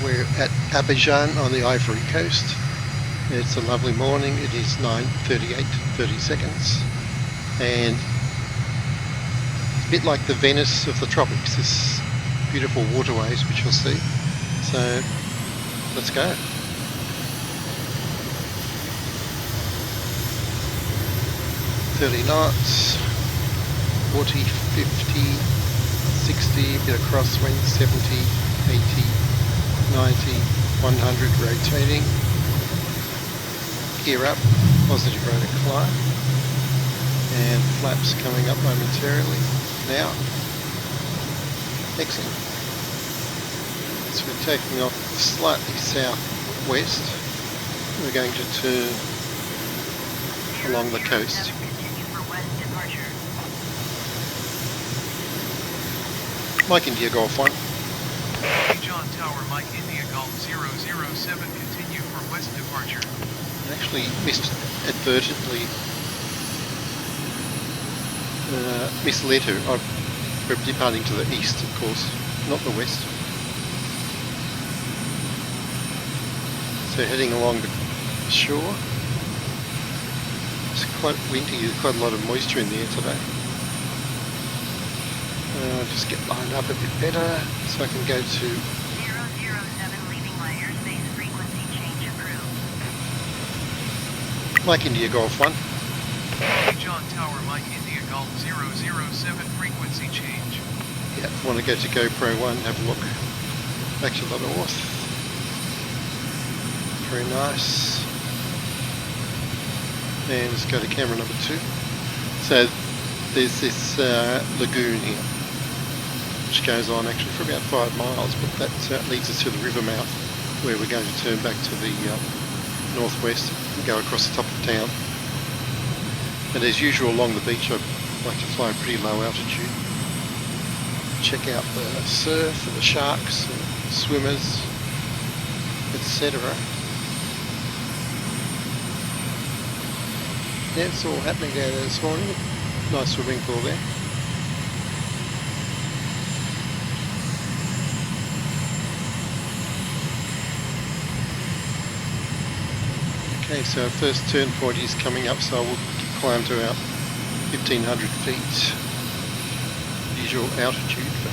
We're at Abidjan on the Ivory Coast. It's a lovely morning. It is 9:38:30, and it's a bit like the Venice of the tropics, this beautiful waterways which you'll see. So let's go. .30 knots, 40, 50, 60, bit of crosswind, 70, 80, 90, 100, rotating. Gear up, positive rate of climb, and flaps coming up momentarily now. Excellent. So we're taking off slightly southwest. We're going to turn along the coast. Mike India Golf 1. John Tower, Mike India Golf 007, continue for west departure. I actually advertently misled her. We're departing to the east, of course, not the west. So heading along the shore. It's quite windy, there's quite a lot of moisture in the air today. Just get lined up a bit better so I can go to 007 leaving my airspace, frequency change approved. Mike India Golf 1. John Tower, Mike India Golf 007, frequency change. Yeah, want to go to GoPro 1, have a look back to the north. Very nice. And let's go to camera number 2. So there's this lagoon here, which goes on actually for about 5 miles, but that leads us to the river mouth, where we're going to turn back to the northwest and go across the top of town. And as usual along the beach, I like to fly pretty low altitude. Check out the surf and the sharks and swimmers, etc. Yeah, it's all happening down there this morning. Nice swimming pool there. Okay, so our first turn point is coming up, so we'll climb to about 1,500 feet visual altitude for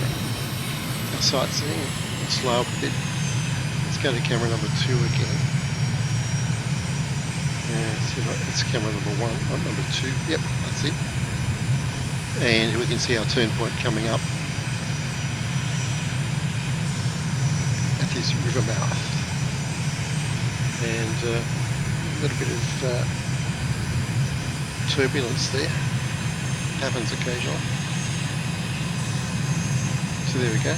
our sightseeing. We'll slow up a bit. Let's go to camera number 2 again. It's camera number 1, not number 2. Yep, that's it. And we can see our turn point coming up at this river mouth. And a little bit of turbulence there. Happens occasionally. So there we go.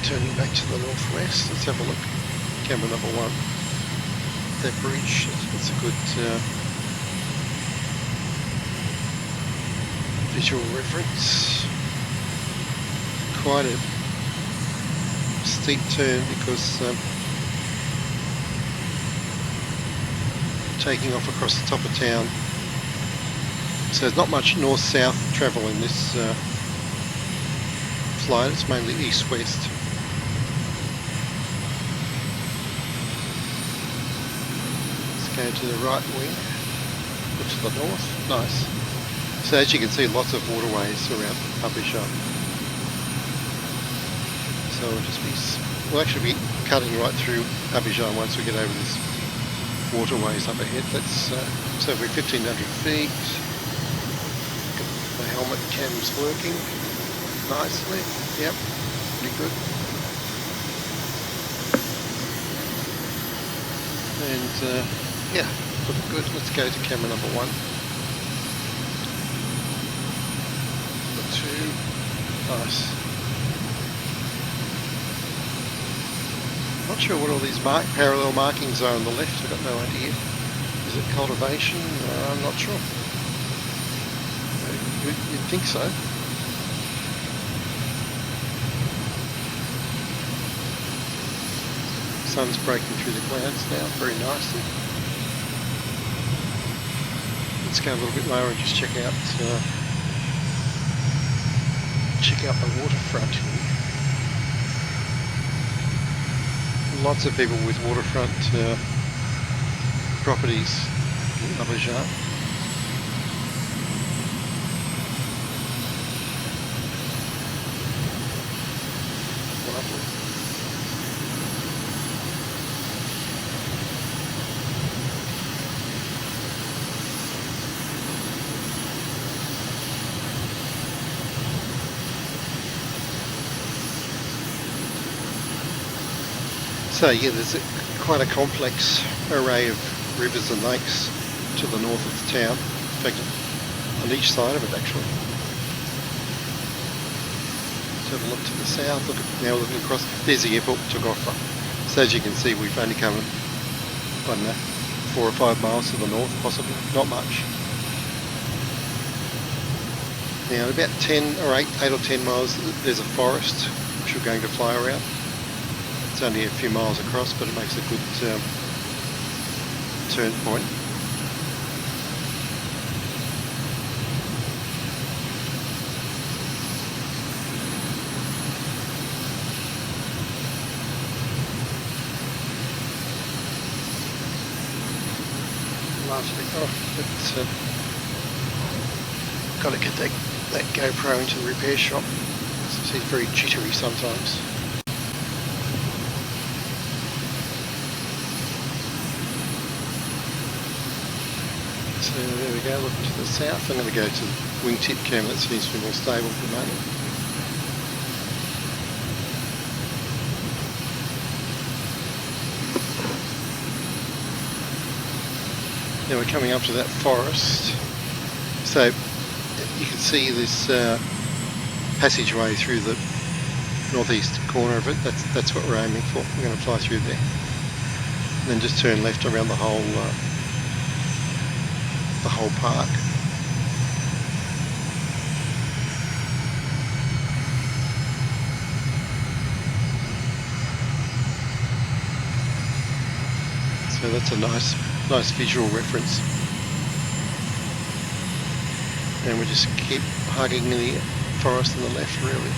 Turning back to the northwest. Let's have a look. Camera number 1. That bridge, it's a good visual reference. Quite a steep turn because taking off across the top of town. So there's not much north-south travel in this flight, it's mainly east-west. Go to the right wing, look to the north, nice. So as you can see, lots of waterways around Abidjan. So we'll actually be cutting right through Abidjan once we get over this waterways up ahead. That's so we're 1,500 feet. Got the helmet cams working nicely. Yep, pretty good. And yeah, looking good. Let's go to camera number 1. Number 2. Nice. Not sure what all these parallel markings are on the left. I've got no idea. Is it cultivation? I'm not sure. You'd think so. Sun's breaking through the clouds now very nicely. Let's go a little bit lower and just check out check out the waterfront here. Lots of people with waterfront properties in Abidjan. Lovely. So yeah, there's quite a complex array of rivers and lakes to the north of the town. In fact, on each side of it actually. Let's have a look to the south. Look at, now looking across. There's the airport we took off from. So as you can see, we've only come, I don't know, 4 or 5 miles to the north, possibly. Not much. Now, about 8 or 10 miles, there's a forest which we're going to fly around. It's only a few miles across, but it makes a good turn point. Lovely. Oh, it's got to get that GoPro into the repair shop. It's very jittery sometimes. So there we go, looking to the south. I'm going to go to the wingtip camera, that seems to be more stable at the moment. Now we're coming up to that forest. So you can see this passageway through the northeast corner of it. That's what we're aiming for. We're going to fly through there. And then just turn left around the whole park. So that's a nice visual reference. And we just keep hugging the forest on the left really.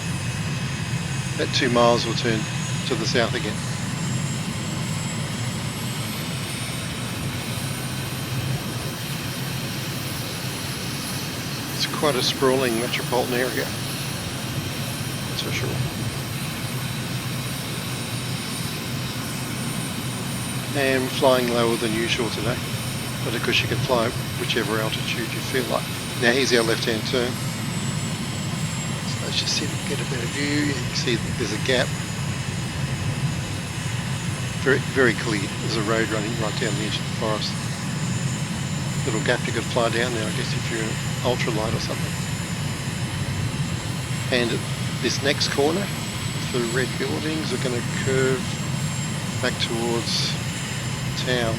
About 2 miles we'll turn to the south again. It's quite a sprawling metropolitan area, that's for sure. And flying lower than usual today, but of course you can fly whichever altitude you feel like. Now here's our left-hand turn. So let's just see if we can get a better view. You can see there's a gap. Very, very clear. There's a road running right down the edge of the forest. Little gap you could fly down there, I guess, if you're in ultralight or something. And at this next corner, the red buildings are going to curve back towards town,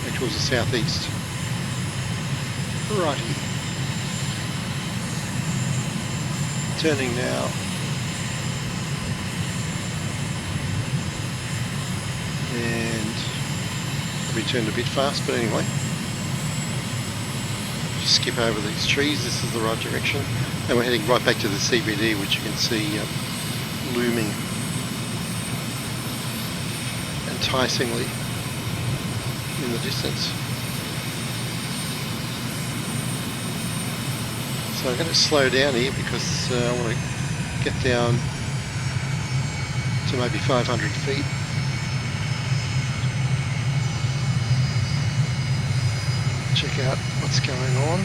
back towards the southeast. Right here. Turning now. And we turned a bit fast, but anyway. Just skip over these trees, this is the right direction. And we're heading right back to the CBD, which you can see looming enticingly in the distance. So I'm going to slow down here because I want to get down to maybe 500 feet. Check out what's going on.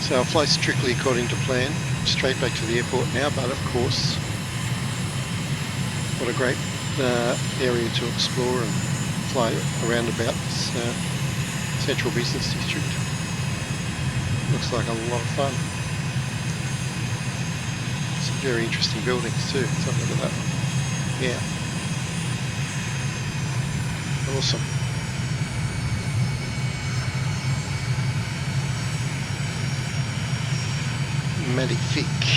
So I'll fly strictly according to plan, straight back to the airport now, but of course, what a great area to explore and fly around about this central business district. Looks like a lot of fun. Some very interesting buildings too, let's have a look at that one. Yeah. Awesome. Magnifique.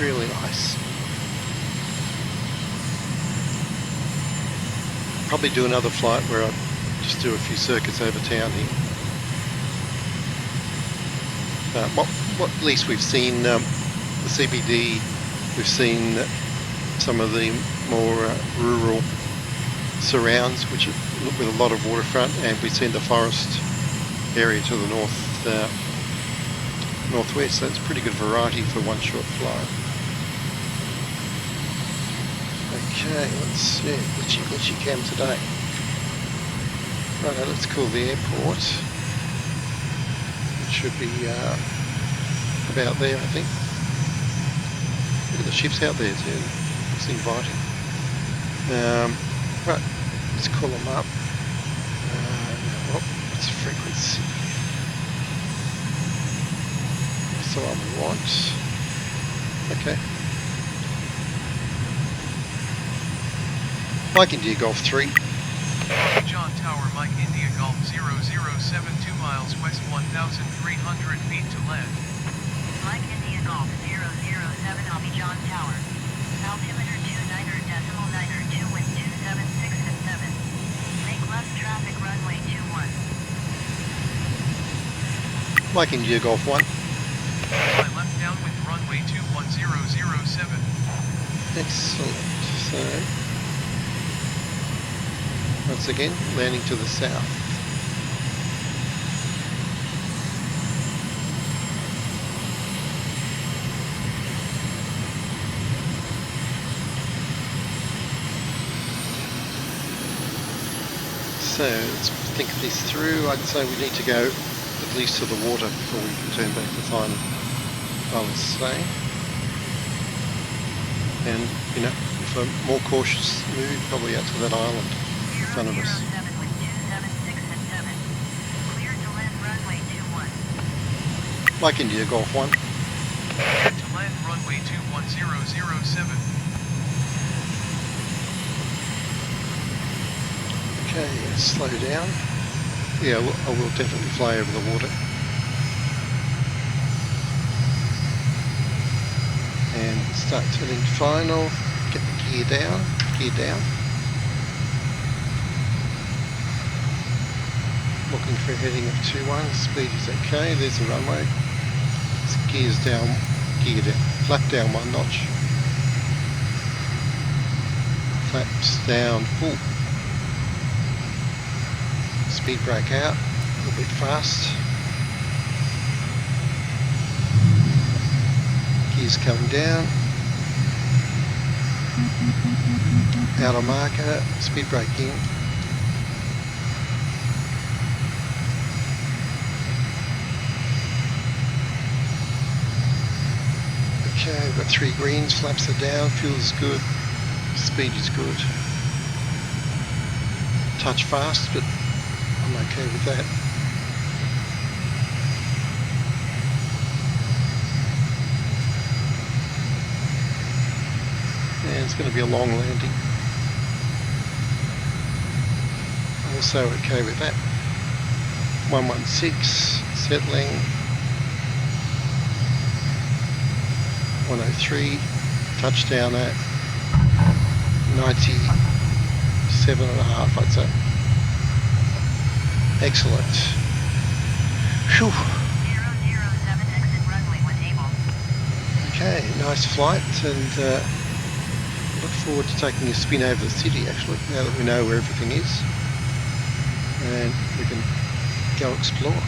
Really nice. Probably do another flight where I just do a few circuits over town here. What at least we've seen the CBD, we've seen some of the more rural surrounds, which with a lot of waterfront, and we've seen the forest area to the northwest. So it's pretty good variety for one short flight. Okay, let's see, glitchy cam today. Right, let's call the airport. It should be about there, I think. Look at the ships out there too. Looks inviting. Right, let's call them up. What's the frequency? That's the one we want. Okay. Mike India Golf 3. Abidjan Tower, Mike India Golf 0072 miles west, 1,300 feet to land. Mike India Golf 007 Abidjan Tower. Altimeter 29.992, wind 276 at 7. Make left traffic runway 21. Mike India Golf 1. Fly left downwind runway 21007. Excellent. So, once again, landing to the south. So let's think this through. I'd say we need to go at least to the water before we can turn back the final, I would say. And, you know, if a more cautious move, probably out to that island in front of us. 007 with 276 at 7. Clear to land runway 21. Mike India Golf 1. Clear to land runway 21007. Okay, slow down. Yeah, I will definitely fly over the water. And start turning final. Get the gear down. Looking for a heading of 21. Speed is okay. There's the runway. It's gear down. Flap down 1 notch. Flaps down full. Speed brake out, a little bit fast. Gears coming down. Outer marker, speed brake in. Okay, we've got 3 greens, flaps are down, fuel is good, speed is good. Touch fast, but I'm okay with that. And it's going to be a long landing. Also okay with that. 116, settling. 103, touchdown at 97.5, I'd say. Excellent. Whew. 007 exit runway when able. Okay, nice flight, and look forward to taking a spin over the city actually, now that we know where everything is. And we can go explore.